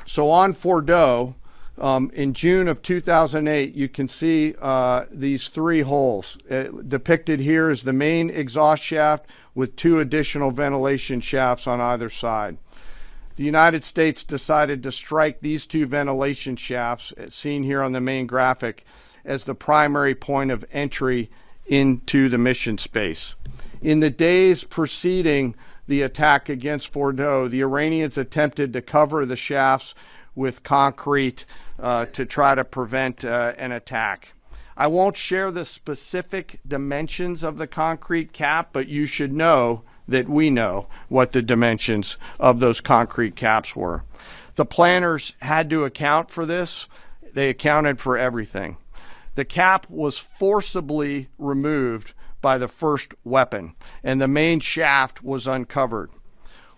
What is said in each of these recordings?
So on Fordow, in June of 2008, you can see these three holes. Depicted here is the main exhaust shaft with two additional ventilation shafts on either side. The United States decided to strike these two ventilation shafts, seen here on the main graphic, as the primary point of entry into the mission space. In the days preceding the attack against Fordow, the Iranians attempted to cover the shafts with concrete to try to prevent an attack. I won't share the specific dimensions of the concrete cap, but you should know that we know what the dimensions of those concrete caps were. The planners had to account for this. They accounted for everything. The cap was forcibly removed by the first weapon, and the main shaft was uncovered.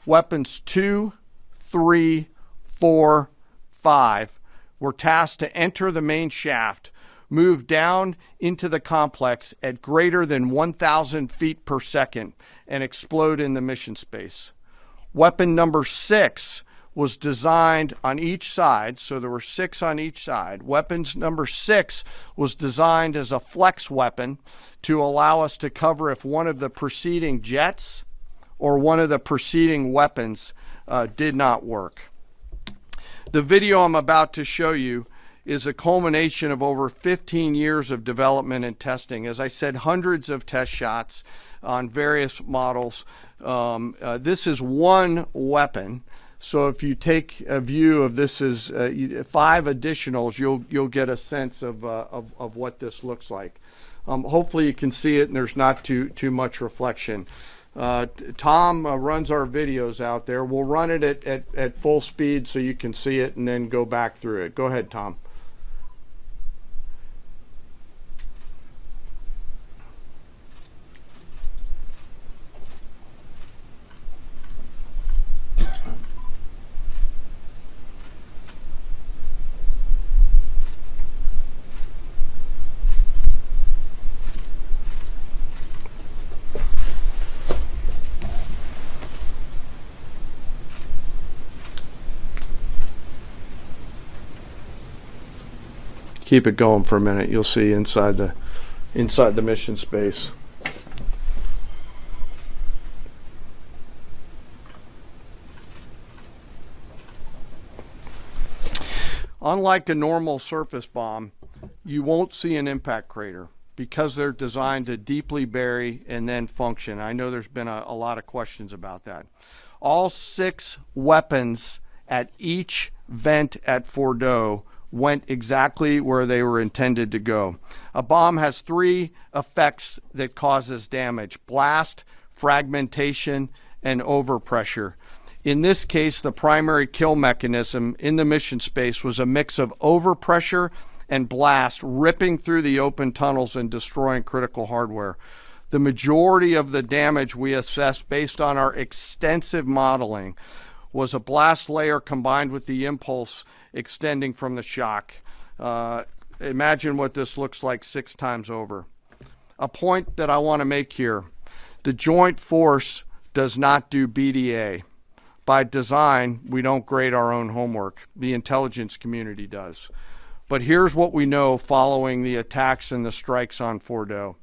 Weapons 2, 3, 4, 5 were tasked to enter the main shaft, move down into the complex at greater than 1,000 feet per second, and explode in the mission space. Weapon number 6 was designed on each side, so there were 6 on each side. Weapons number 6 was designed as a flex weapon to allow us to cover if one of the preceding jets or one of the preceding weapons did not work. The video I'm about to show you is a culmination of over 15 years of development and testing. As I said, hundreds of test shots on various models. This is one weapon. So if you take a view of this as 5 additionals, you'll get a sense of what this looks like. Hopefully you can see it and there's not too much reflection. Tom runs our videos out there. We'll run it at full speed so you can see it and then go back through it. Go ahead, Tom. Keep it going for a minute. You'll see inside the mission space. Unlike a normal surface bomb, you won't see an impact crater because they're designed to deeply bury and then function. I know there's been a lot of questions about that. All 6 weapons at each vent at Fordow went exactly where they were intended to go. A bomb has 3 effects that causes damage: blast, fragmentation, and overpressure. In this case, the primary kill mechanism in the mission space was a mix of overpressure and blast, ripping through the open tunnels and destroying critical hardware. The majority of the damage we assessed based on our extensive modeling was a blast layer combined with the impulse extending from the shock. Imagine what this looks like 6 times over. A point that I want to make here: the joint force does not do BDA. By design, we don't grade our own homework. The intelligence community does. But here's what we know following the attacks and the strikes on Fordow.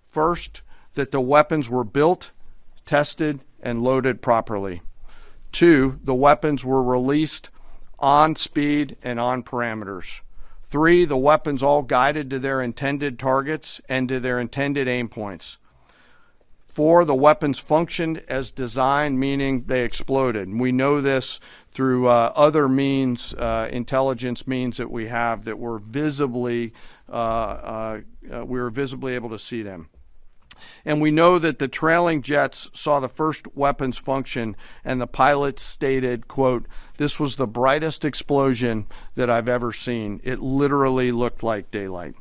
First, that the weapons were built, tested, and loaded properly. 2, the weapons were released on speed and on parameters. 3, the weapons all guided to their intended targets and to their intended aim points. 4, the weapons functioned as designed, meaning they exploded. And we know this through other means, intelligence means that we have, that were visibly, we were visibly able to see them. And we know that the trailing jets saw the first weapons function, and the pilots stated, quote, "This was the brightest explosion that I've ever seen. It literally looked like daylight."